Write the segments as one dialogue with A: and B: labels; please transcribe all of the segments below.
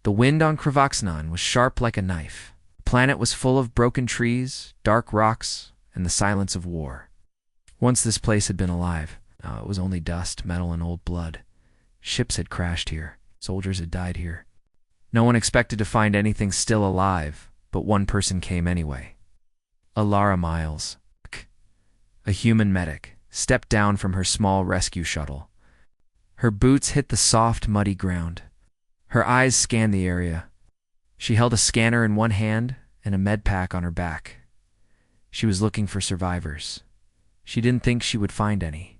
A: The wind on Kravaxnan was sharp like a knife. The planet was full of broken trees, dark rocks, and the silence of war. Once this place had been alive. Now it was only dust, metal, and old blood. Ships had crashed here. Soldiers had died here. No one expected to find anything still alive, but one person came anyway. Alara Miles, a human medic, stepped down from her small rescue shuttle. Her boots hit the soft, muddy ground. Her eyes scanned the area. She held a scanner in one hand and a med pack on her back. She was looking for survivors. She didn't think she would find any,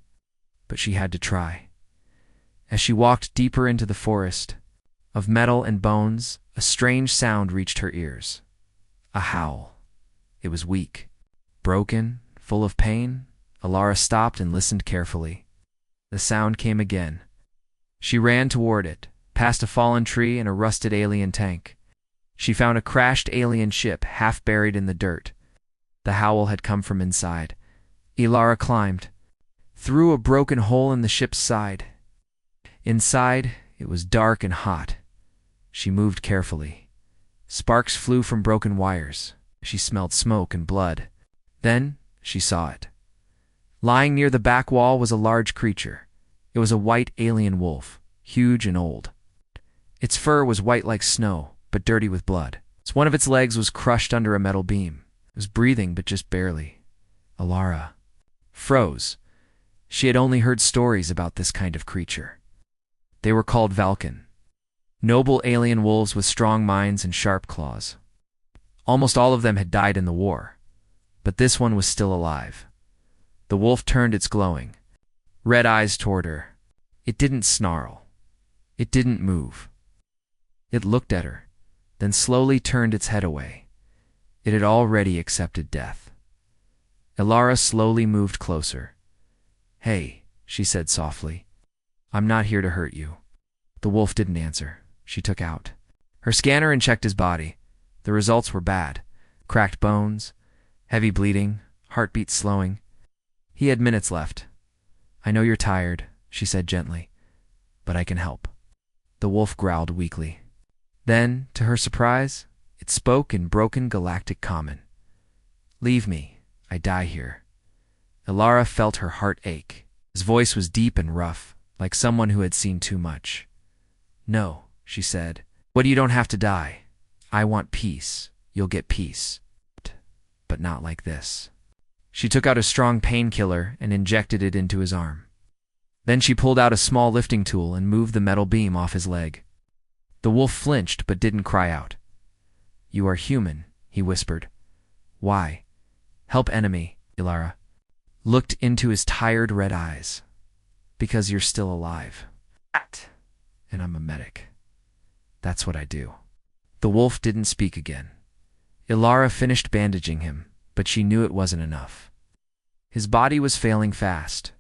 A: but she had to try. As she walked deeper into the forest of metal and bones, a strange sound reached her ears. A howl. It was weak, broken, full of pain. Alara stopped and listened carefully. The sound came again. She ran toward it, past a fallen tree and a rusted alien tank. She found a crashed alien ship half buried in the dirt. The howl had come from inside. Alara climbed, through a broken hole in the ship's side. Inside, it was dark and hot. She moved carefully. Sparks flew from broken wires. She smelled smoke and blood. Then she saw it. Lying near the back wall was a large creature. It was a white alien wolf, huge and old. Its fur was white like snow, but dirty with blood. One of its legs was crushed under a metal beam. It was breathing, but just barely. Alara froze. She had only heard stories about this kind of creature. They were called Valken, noble alien wolves with strong minds and sharp claws. Almost all of them had died in the war, but this one was still alive. The wolf turned its glowing, red eyes toward her. It didn't snarl. It didn't move. It looked at her, then slowly turned its head away. It had already accepted death. Alara slowly moved closer. "Hey," she said softly. "I'm not here to hurt you." The wolf didn't answer. She took out her scanner and checked his body. The results were bad. Cracked bones, heavy bleeding, heartbeat slowing. He had minutes left. "I know you're tired," she said gently, "but I can help." The wolf growled weakly. Then, to her surprise, it spoke in broken galactic common. "Leave me. I die here." Alara felt her heart ache. His voice was deep and rough, like someone who had seen too much. "No," she said. "But you don't have to die. I want peace. You'll get peace. But not like this." She took out a strong painkiller and injected it into his arm. Then she pulled out a small lifting tool and moved the metal beam off his leg. The wolf flinched but didn't cry out. "You are human," he whispered. "Why?" "Help enemy," Alara looked into his tired red eyes. "Because you're still alive. And I'm a medic. That's what I do." The wolf didn't speak again. Alara finished bandaging him, but she knew it wasn't enough. His body was failing fast.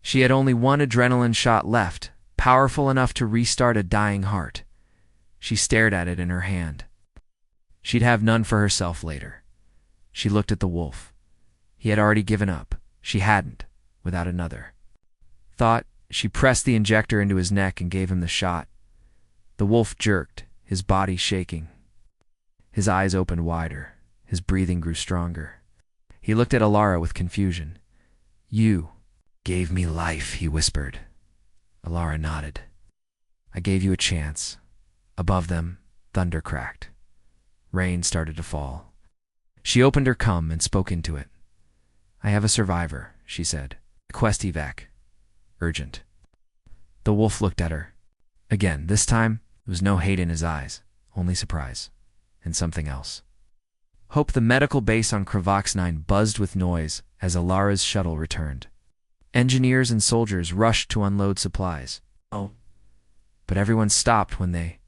A: She had only one adrenaline shot left, powerful enough to restart a dying heart. She stared at it in her hand. She'd have none for herself later. She looked at the wolf. He had already given up. She hadn't, without another thought. She pressed the injector into his neck and gave him the shot. The wolf jerked, his body shaking. His eyes opened wider. His breathing grew stronger. He looked at Alara with confusion. "You gave me life," he whispered. Alara nodded. "I gave you a chance." Above them, thunder cracked. Rain started to fall. She opened her cum and spoke into it. "I have a survivor," she said. "Quest evac. Urgent." The wolf looked at her. Again, this time, there was no hate in his eyes, only surprise. And something else. Hope the medical base on Kravaxnan buzzed with noise as Alara's shuttle returned. Engineers and soldiers rushed to unload supplies. But everyone stopped when they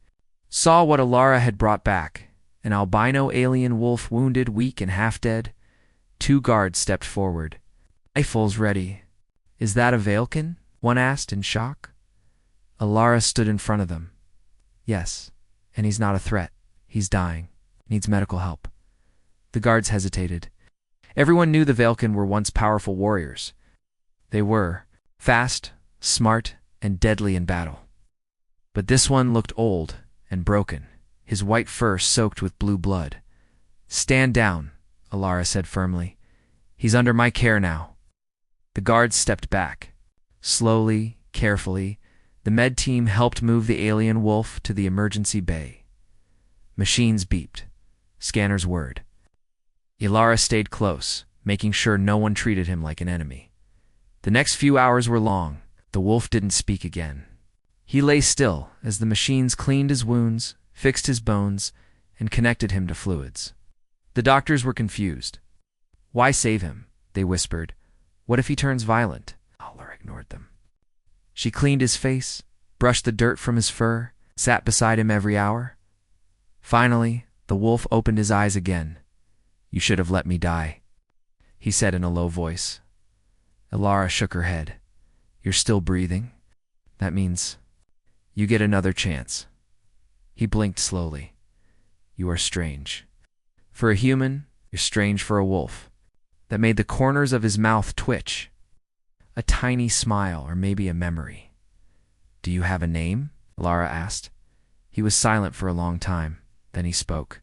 A: saw what Alara had brought back. An albino alien wolf, wounded, weak, and half-dead. 2 guards stepped forward. "Rifles ready." "Is that a Valken?" one asked in shock. Alara stood in front of them. "Yes, and he's not a threat. He's dying. Needs medical help." The guards hesitated. Everyone knew the Valken were once powerful warriors. They were fast, smart, and deadly in battle. But this one looked old and broken. his white fur soaked with blue blood. "Stand down," Alara said firmly. "He's under my care now." The guards stepped back. Slowly, carefully, the med team helped move the alien wolf to the emergency bay. Machines beeped. Scanners whirred. Alara stayed close, making sure no one treated him like an enemy. The next few hours were long. The wolf didn't speak again. He lay still as the machines cleaned his wounds, fixed his bones, and connected him to fluids. The doctors were confused. "Why save him?" they whispered. "What if he turns violent?" Alara ignored them. She cleaned his face, brushed the dirt from his fur, sat beside him every hour. Finally, the wolf opened his eyes again. "You should have let me die," he said in a low voice. Alara shook her head. "You're still breathing? That means you get another chance." He blinked slowly. "You are strange. For a human, you're strange for a wolf." That made the corners of his mouth twitch. A tiny smile, or maybe a memory. "Do you have a name?" Alara asked. He was silent for a long time. Then he spoke.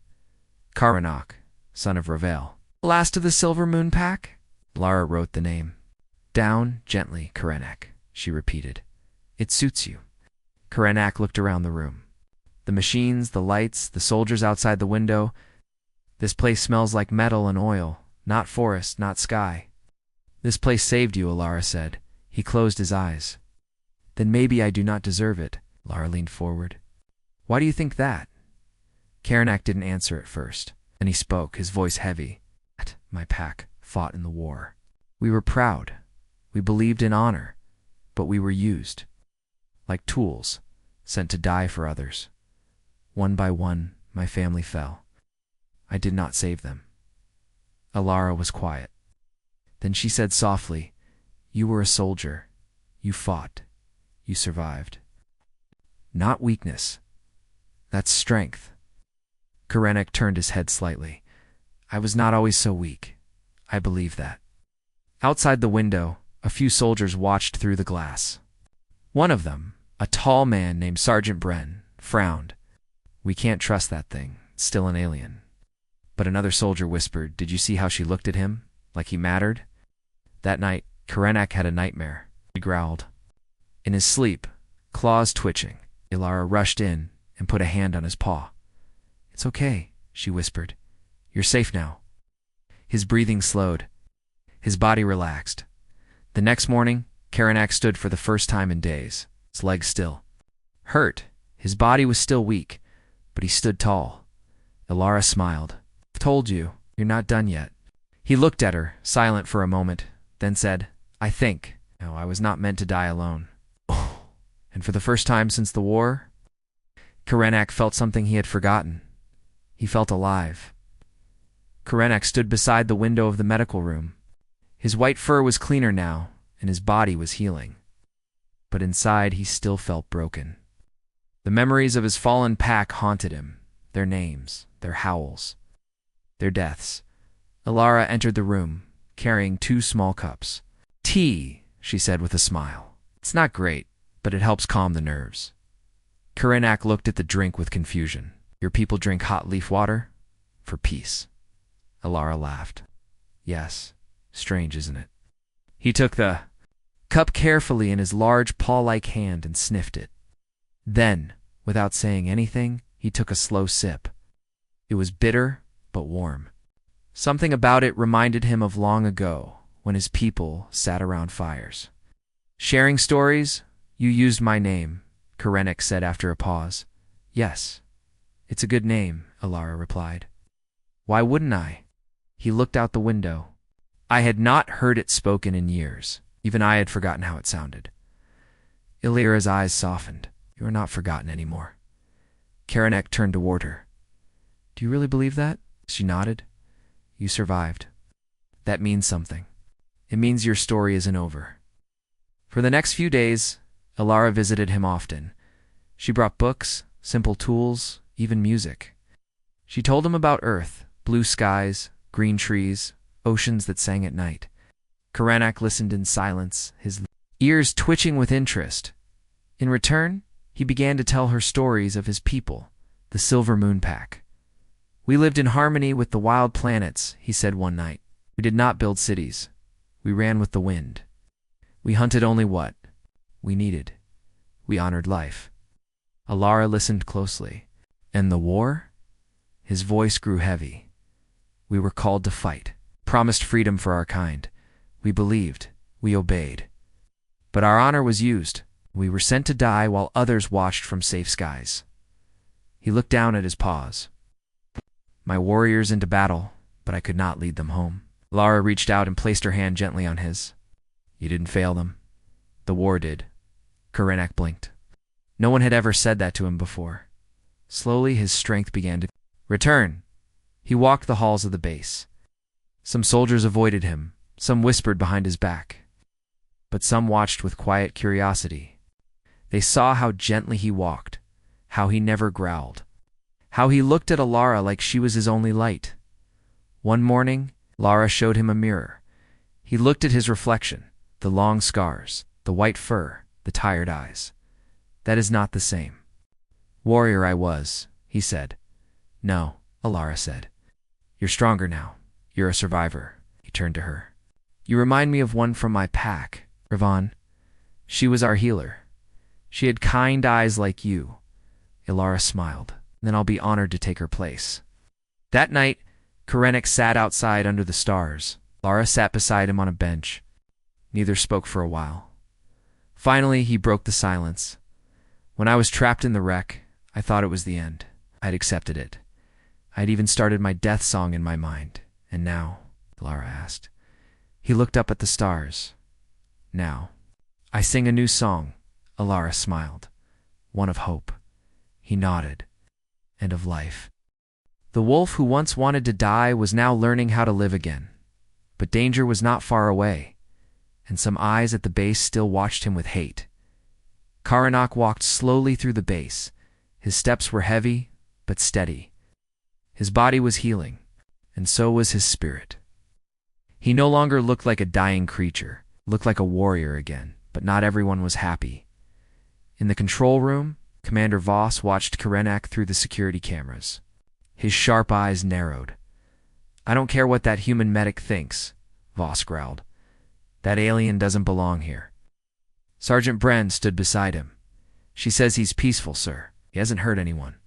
A: "Karanak, son of Ravel." "Last of the Silver Moon Pack?" Alara wrote the name. "Down gently, Karanak," she repeated. "It suits you." Karanak looked around the room. The machines, the lights, the soldiers outside the window. "This place smells like metal and oil, not forest, not sky." "This place saved you," Alara said. He closed his eyes. "Then maybe I do not deserve it." Alara leaned forward. "Why do you think that?" Karanak didn't answer at first. Then he spoke, his voice heavy. "My pack fought in the war. We were proud. We believed in honor. But we were used. Like tools, sent to die for others. One by one, my family fell. I did not save them." Alara was quiet. Then she said softly, "You were a soldier. You fought. You survived. Not weakness. That's strength." Karanak turned his head slightly. "I was not always so weak. I believe that." Outside the window, a few soldiers watched through the glass. One of them, a tall man named Sergeant Bren, frowned. "We can't trust that thing. It's still an alien." But another soldier whispered, "Did you see how she looked at him? Like he mattered?" That night, Karanak had a nightmare. He growled. In his sleep, claws twitching, Alara rushed in and put a hand on his paw. "It's okay," she whispered. "You're safe now." His breathing slowed. His body relaxed. The next morning, Karanak stood for the first time in days, his legs still. Hurt, his body was still weak, but he stood tall. Alara smiled. "I've told you, you're not done yet." He looked at her, silent for a moment, then said, "I think. No, I was not meant to die alone." Oh. And for the first time since the war, Karanak felt something he had forgotten. He felt alive. Karanak stood beside the window of the medical room. His white fur was cleaner now, and his body was healing. But inside he still felt broken. The memories of his fallen pack haunted him, their names, their howls, their deaths. Alara entered the room, carrying 2 small cups. "Tea," she said with a smile. "It's not great, but it helps calm the nerves." Karanak looked at the drink with confusion. "Your people drink hot leaf water? For peace." Alara laughed. "Yes. Strange, isn't it?" He took the cup carefully in his large paw-like hand and sniffed it. Then, without saying anything, he took a slow sip. It was bitter, but warm. Something about it reminded him of long ago, when his people sat around fires. "Sharing stories? You used my name," Karanak said after a pause. "Yes. It's a good name," Alara replied. "Why wouldn't I?" He looked out the window. I had not heard it spoken in years. Even I had forgotten how it sounded. Illyra's eyes softened. "You are not forgotten anymore." Karanak turned toward her. "Do you really believe that?" She nodded. "You survived. That means something. It means your story isn't over." For the next few days, Alara visited him often. She brought books, simple tools, even music. She told him about Earth, blue skies, green trees, oceans that sang at night. Karanak listened in silence, his ears twitching with interest. In return, he began to tell her stories of his people, the Silver Moon Pack. "We lived in harmony with the wild planets," he said one night. "We did not build cities. We ran with the wind. We hunted only what we needed. We honored life." Alara listened closely. "And the war?" His voice grew heavy. "We were called to fight, promised freedom for our kind. We believed, we obeyed. But our honor was used. We were sent to die while others watched from safe skies." He looked down at his paws. "My warriors into battle, but I could not lead them home." Lara reached out and placed her hand gently on his. "You didn't fail them. The war did." Karenak blinked. No one had ever said that to him before. Slowly his strength began to return. He walked the halls of the base. Some soldiers avoided him, some whispered behind his back. But some watched with quiet curiosity. They saw how gently he walked, how he never growled, how he looked at Alara like she was his only light. One morning, Lara showed him a mirror. He looked at his reflection, the long scars, the white fur, the tired eyes. "That is not the same." "Warrior I was," he said. "No," Alara said. "You're stronger now. You're a survivor." He turned to her. "You remind me of one from my pack, Ravon. She was our healer. She had kind eyes like you." Alara smiled. "Then I'll be honored to take her place." That night, Karenak sat outside under the stars. Lara sat beside him on a bench. Neither spoke for a while. Finally, he broke the silence. "When I was trapped in the wreck, I thought it was the end. I'd accepted it. I'd even started my death song in my mind. And now?" Lara asked. He looked up at the stars. "Now, I sing a new song." Alara smiled. "One of hope." He nodded. "And of life." The wolf who once wanted to die was now learning how to live again. But danger was not far away, and some eyes at the base still watched him with hate. Karenak walked slowly through the base. His steps were heavy, but steady. His body was healing, and so was his spirit. He no longer looked like a dying creature, looked like a warrior again, but not everyone was happy. In the control room, Commander Voss watched Karenak through the security cameras. His sharp eyes narrowed. "I don't care what that human medic thinks," Voss growled. "That alien doesn't belong here." Sergeant Bren stood beside him. "She says he's peaceful, sir. He hasn't hurt anyone."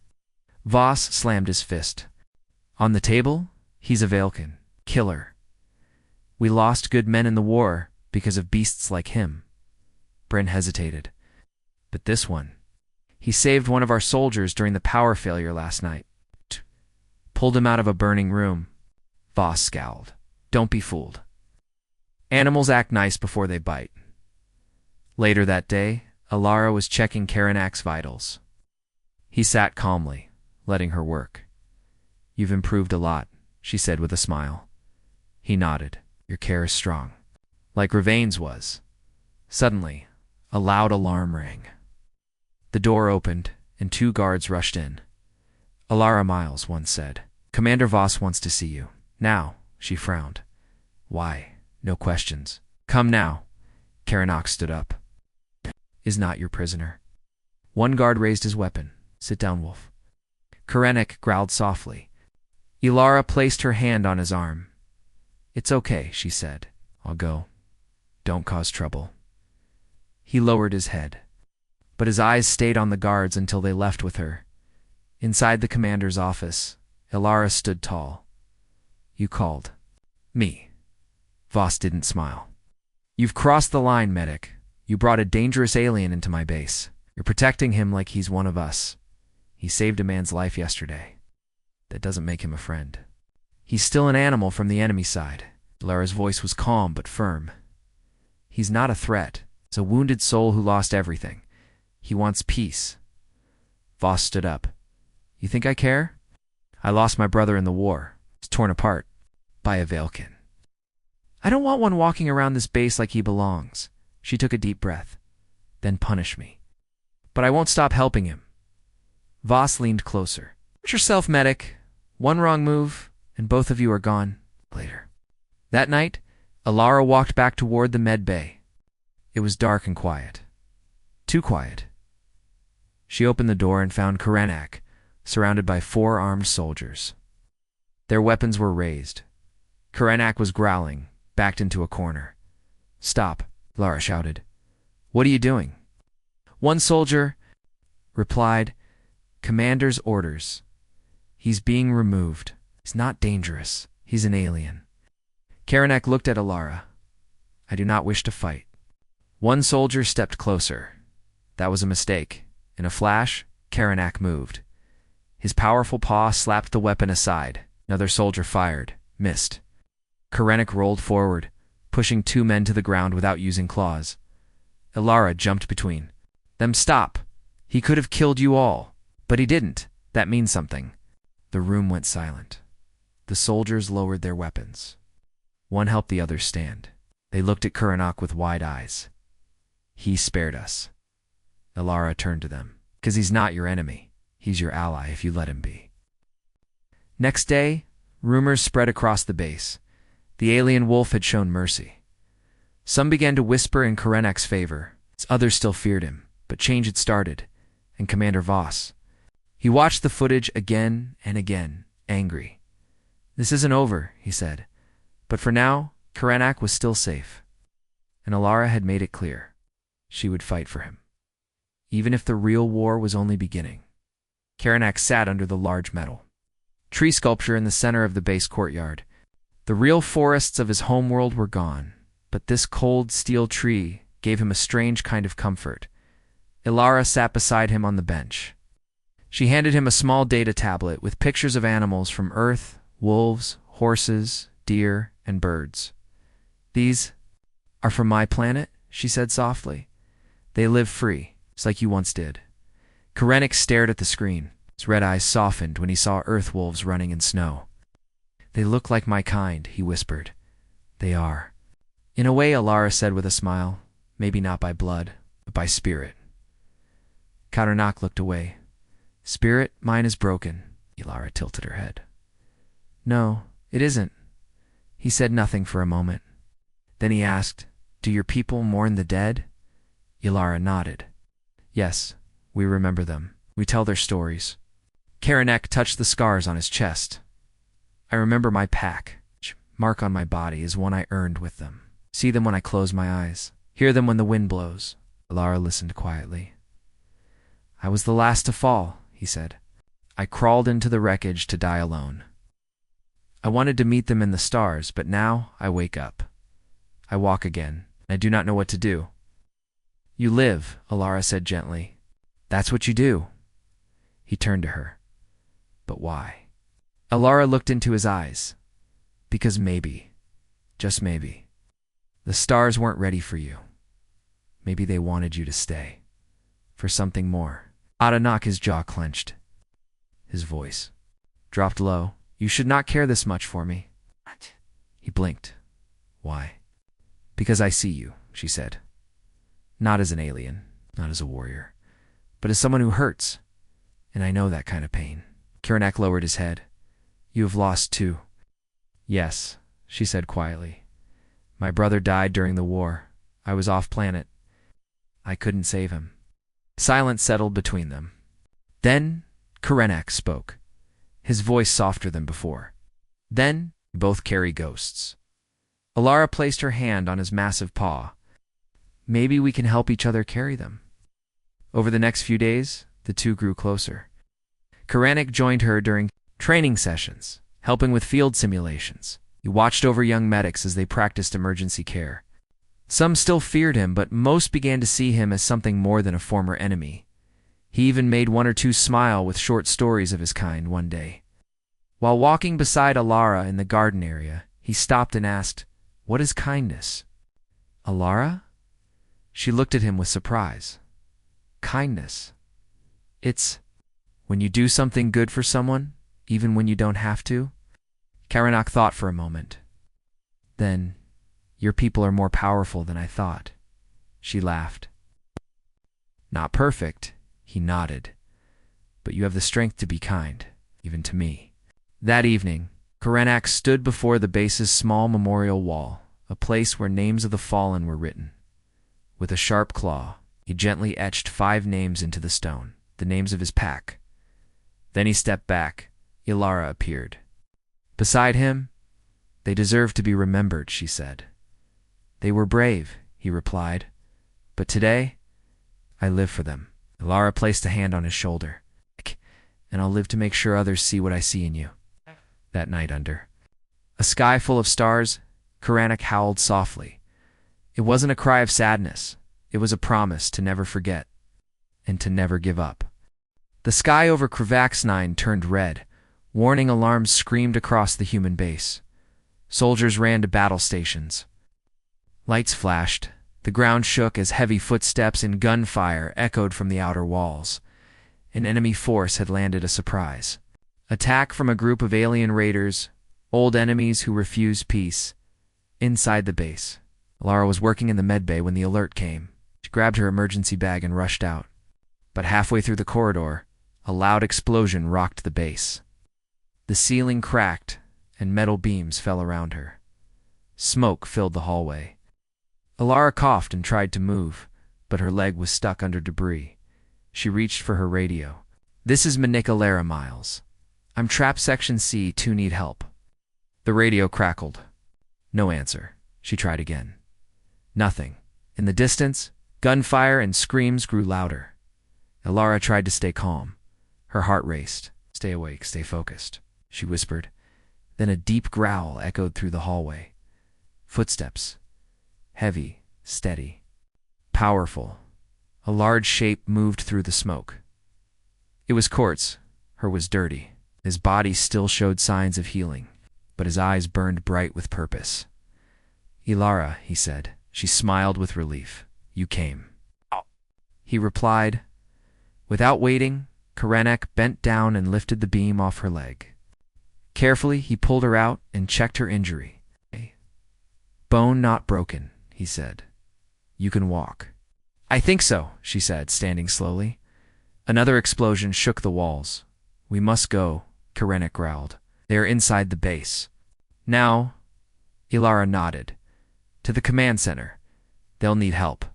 A: Voss slammed his fist. "On the table, he's a Valkan. Killer. We lost good men in the war because of beasts like him." Bren hesitated. "But this one, he saved one of our soldiers during the power failure last night. Pulled him out of a burning room." Voss scowled. "Don't be fooled. Animals act nice before they bite." Later that day, Alara was checking Karenak's vitals. He sat calmly, letting her work. "You've improved a lot," she said with a smile. He nodded. "Your care is strong. Like Ravain's was." Suddenly, a loud alarm rang. The door opened, and 2 guards rushed in. "Alara Miles," one said. "Commander Voss wants to see you." "Now," she frowned. "Why? No questions." "Come now." Karenak stood up. "Is not your prisoner." One guard raised his weapon. "Sit down, wolf." Karenak growled softly. Alara placed her hand on his arm. "It's okay," she said. "I'll go. Don't cause trouble." He lowered his head. But his eyes stayed on the guards until they left with her. Inside the commander's office, Alara stood tall. "You called." "Me." Voss didn't smile. "You've crossed the line, medic. You brought a dangerous alien into my base. You're protecting him like he's one of us. He saved a man's life yesterday. That doesn't make him a friend. He's still an animal from the enemy side." Alara's voice was calm but firm. "He's not a threat. He's a wounded soul who lost everything. He wants peace." Voss stood up. "You think I care? I lost my brother in the war. He's torn apart by a Valkan. I don't want one walking around this base like he belongs." She took a deep breath. "Then punish me. But I won't stop helping him." Voss leaned closer. "Watch yourself, medic. One wrong move, and both of you are gone later." That night, Alara walked back toward the med bay. It was dark and quiet. Too quiet. She opened the door and found Karenak, surrounded by 4 armed soldiers. Their weapons were raised. Karanak was growling, backed into a corner. "Stop," Lara shouted. "What are you doing?" One soldier replied, "Commander's orders. He's being removed. He's not dangerous. He's an alien." Karanak looked at Alara. "I do not wish to fight." One soldier stepped closer. That was a mistake. In a flash, Karanak moved. His powerful paw slapped the weapon aside. Another soldier fired, missed. Karanak rolled forward, pushing 2 men to the ground without using claws. Alara jumped between them. "Stop! He could have killed you all, but he didn't. That means something." The room went silent. The soldiers lowered their weapons. One helped the others stand. They looked at Karanak with wide eyes. "He spared us." Alara turned to them. "'Cause he's not your enemy. He's your ally if you let him be." Next day, rumors spread across the base. The alien wolf had shown mercy. Some began to whisper in Karenak's favor. Others still feared him, but change had started, and Commander Voss. He watched the footage again and again, angry. "This isn't over," he said. But for now, Karanak was still safe. And Alara had made it clear. She would fight for him. Even if the real war was only beginning. Karanak sat under the large metal tree sculpture in the center of the base courtyard. The real forests of his homeworld were gone, but this cold steel tree gave him a strange kind of comfort. Alara sat beside him on the bench. She handed him a small data tablet with pictures of animals from Earth, wolves, horses, deer, and birds. "These are from my planet," she said softly. "They live free, just like you once did." Karanak stared at the screen. His red eyes softened when he saw earth wolves running in snow. "They look like my kind," he whispered. "They are." "In a way," Alara said with a smile. "Maybe not by blood, but by spirit." Karanak looked away. "Spirit, mine is broken." Alara tilted her head. "No, it isn't." He said nothing for a moment. Then he asked, "Do your people mourn the dead?" Alara nodded. "Yes, we remember them. We tell their stories." Karanak touched the scars on his chest. "I remember my pack. Each mark on my body is one I earned with them. See them when I close my eyes. Hear them when the wind blows." Alara listened quietly. "I was the last to fall," he said. "I crawled into the wreckage to die alone. I wanted to meet them in the stars, but now I wake up. I walk again. I do not know what to do." "You live," Alara said gently. "That's what you do." He turned to her. "But why?" Alara looked into his eyes. "Because maybe, just maybe, the stars weren't ready for you. Maybe they wanted you to stay. For something more." Karanak, his jaw clenched. His voice dropped low. "You should not care this much for me." "What?" He blinked. "Why?" "Because I see you," she said. "Not as an alien, not as a warrior, but as someone who hurts. And I know that kind of pain." Karanak lowered his head. "You have lost too." "Yes," she said quietly. "My brother died during the war. I was off planet. I couldn't save him." Silence settled between them. Then Karanak spoke, his voice softer than before. "Then we both carry ghosts." Alara placed her hand on his massive paw. "Maybe we can help each other carry them." Over the next few days, the two grew closer. Karanak joined her during training sessions, helping with field simulations. He watched over young medics as they practiced emergency care. Some still feared him, but most began to see him as something more than a former enemy. He even made 1 or 2 smile with short stories of his kind one day. While walking beside Alara in the garden area, he stopped and asked, "What is kindness?" "Alara?" She looked at him with surprise. "Kindness. It's when you do something good for someone, even when you don't have to." Karanak thought for a moment. "Then, your people are more powerful than I thought." She laughed. "Not perfect," he nodded, "but you have the strength to be kind, even to me." That evening, Karanak stood before the base's small memorial wall, a place where names of the fallen were written. With a sharp claw, he gently etched 5 names into the stone, the names of his pack. Then he stepped back. Ilara appeared. Beside him, "They deserve to be remembered," she said. "They were brave," he replied. "But today, I live for them." Ilara placed a hand on his shoulder. "And I'll live to make sure others see what I see in you." That night under a sky full of stars, Karanak howled softly. It wasn't a cry of sadness. It was a promise to never forget and to never give up. The sky over Kravax-9 turned red. Warning alarms screamed across the human base. Soldiers ran to battle stations. Lights flashed. The ground shook as heavy footsteps and gunfire echoed from the outer walls. An enemy force had landed a surprise attack from a group of alien raiders, old enemies who refused peace, inside the base. Lara was working in the medbay when the alert came. She grabbed her emergency bag and rushed out. But halfway through the corridor, a loud explosion rocked the base. The ceiling cracked, and metal beams fell around her. Smoke filled the hallway. Ilara coughed and tried to move, but her leg was stuck under debris. She reached for her radio. "This is Manika Miles. I'm trapped Section C, 2 need help." The radio crackled. No answer. She tried again. Nothing. In the distance, gunfire and screams grew louder. Ilara tried to stay calm. Her heart raced. "Stay awake, stay focused," she whispered. Then a deep growl echoed through the hallway. Footsteps. Heavy, steady, powerful. A large shape moved through the smoke. It was Quartz. Her was dirty. His body still showed signs of healing, but his eyes burned bright with purpose. "Ilara," he said. She smiled with relief. "You came." He replied. Without waiting, Karanak bent down and lifted the beam off her leg. Carefully, he pulled her out and checked her injury. "Bone not broken," he said. "You can walk." "I think so," she said, standing slowly. Another explosion shook the walls. "We must go," Karanak growled. "They are inside the base." "Now," Ilara nodded. "To the command center. They'll need help."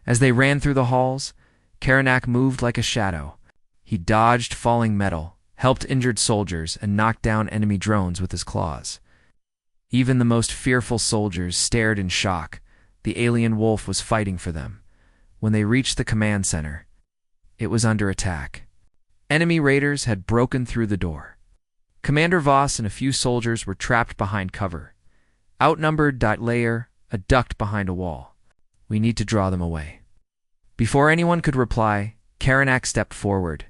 A: As they ran through the halls, Karanak moved like a shadow. He dodged falling metal, helped injured soldiers, and knocked down enemy drones with his claws. Even the most fearful soldiers stared in shock. The alien wolf was fighting for them. When they reached the command center, it was under attack. Enemy raiders had broken through the door. Commander Voss and a few soldiers were trapped behind cover. Outnumbered, Layer ducked behind a wall. "We need to draw them away." Before anyone could reply, Karanak stepped forward.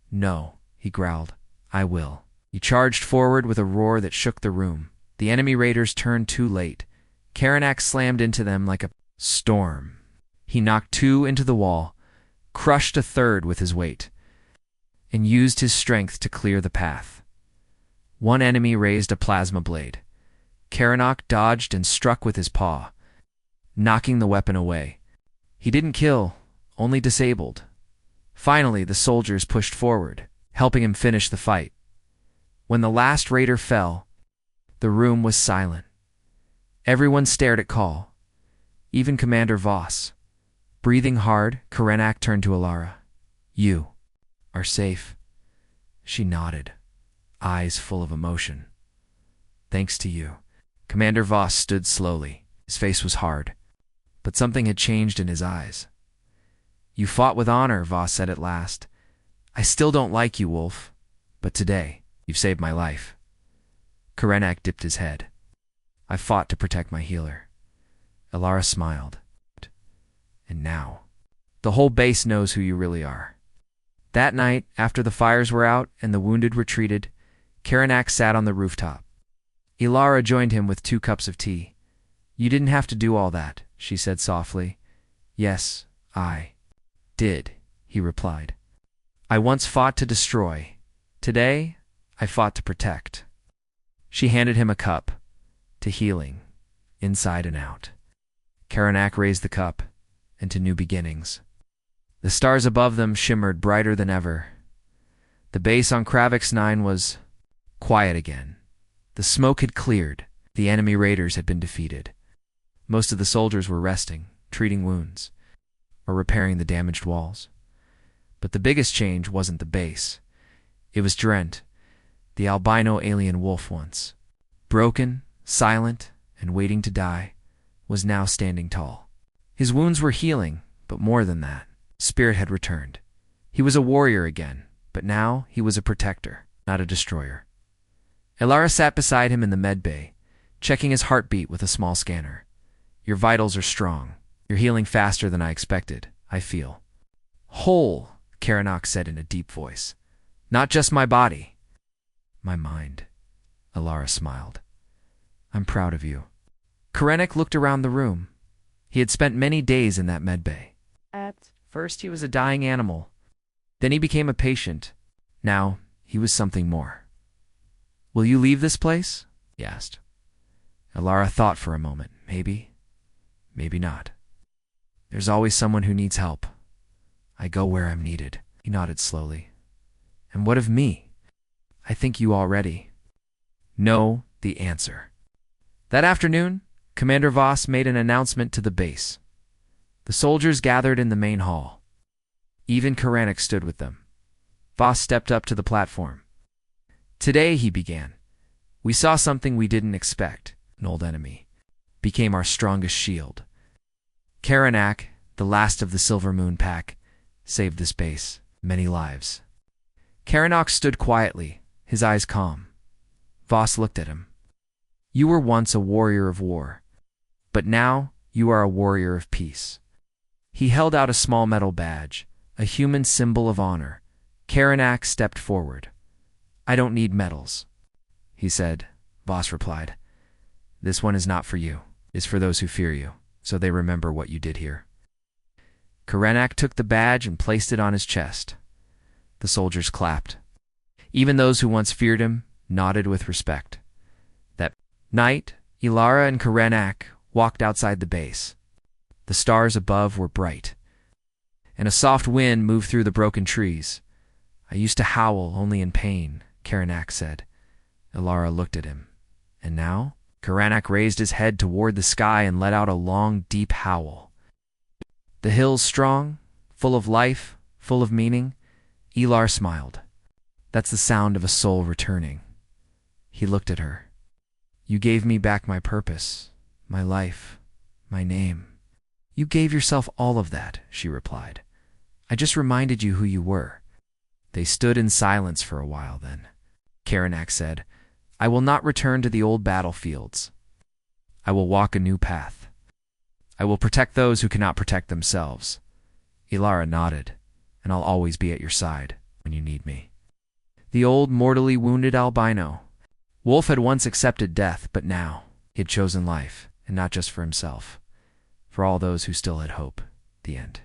A: "No," he growled. "I will." He charged forward with a roar that shook the room. The enemy raiders turned too late. Karanak slammed into them like a storm. He knocked 2 into the wall, crushed a third with his weight, and used his strength to clear the path. One enemy raised a plasma blade. Karanak dodged and struck with his paw, knocking the weapon away. He didn't kill, only disabled. Finally, the soldiers pushed forward, helping him finish the fight. When the last raider fell, the room was silent. Everyone stared at Call, even Commander Voss. Breathing hard, Karanak turned to Ilara. "You are safe." She nodded, eyes full of emotion. "Thanks to you." Commander Voss stood slowly. His face was hard, but something had changed in his eyes. "You fought with honor," Voss said at last. "I still don't like you, Wolf, but today, you've saved my life." Karanak dipped his head. "I fought to protect my healer." Ilara smiled. "And now, the whole base knows who you really are." That night, after the fires were out and the wounded retreated, Karanak sat on the rooftop. Ilara joined him with 2 cups of tea. "You didn't have to do all that," she said softly. "Yes, I did," he replied. "I once fought to destroy. Today, I fought to protect." She handed him a cup, to healing, inside and out. Karanak raised the cup, and to new beginnings. The stars above them shimmered brighter than ever. The base on Kravax-9 was quiet again. The smoke had cleared. The enemy raiders had been defeated. Most of the soldiers were resting, treating wounds, or repairing the damaged walls. But the biggest change wasn't the base. It was Drent, the albino alien wolf once. Broken, silent, and waiting to die, was now standing tall. His wounds were healing, but more than that, spirit had returned. He was a warrior again, but now he was a protector, not a destroyer. Ilara sat beside him in the med bay, checking his heartbeat with a small scanner. Your vitals are strong. You're healing faster than I expected, I feel. Whole, Karanak said in a deep voice. Not just my body. My mind. Ilara smiled. I'm proud of you. Karanak looked around the room. He had spent many days in that med bay. At first he was a dying animal. Then he became a patient. Now he was something more. Will you leave this place? He asked. Ilara thought for a moment. Maybe. Maybe not. There's always someone who needs help. I go where I'm needed. He nodded slowly. And what of me? I think you already know the answer. That afternoon, Commander Voss made an announcement to the base. The soldiers gathered in the main hall. Even Karanak stood with them. Voss stepped up to the platform. Today, he began, we saw something we didn't expect. An old enemy became our strongest shield. Karanak, the last of the Silver Moon pack, saved this base, many lives. Karanak stood quietly, his eyes calm. Voss looked at him. You were once a warrior of war, but now you are a warrior of peace. He held out a small metal badge, a human symbol of honor. Karanak stepped forward. I don't need medals, he said. Voss replied. This one is not for you. It's for those who fear you, so they remember what you did here. Karanak took the badge and placed it on his chest. The soldiers clapped. Even those who once feared him nodded with respect. That night, Ilara and Karanak walked outside the base. The stars above were bright, and a soft wind moved through the broken trees. I used to howl only in pain, Karanak said. Ilara looked at him. And now? Karanak raised his head toward the sky and let out a long, deep howl. The hills strong, full of life, full of meaning. Ilar smiled. That's the sound of a soul returning. He looked at her. You gave me back my purpose, my life, my name. You gave yourself all of that, she replied. I just reminded you who you were. They stood in silence for a while then. Karanak said, I will not return to the old battlefields. I will walk a new path. I will protect those who cannot protect themselves. Ilara nodded, and I'll always be at your side when you need me. The old mortally wounded albino. Wolf had once accepted death, but now he had chosen life, and not just for himself, for all those who still had hope. The end.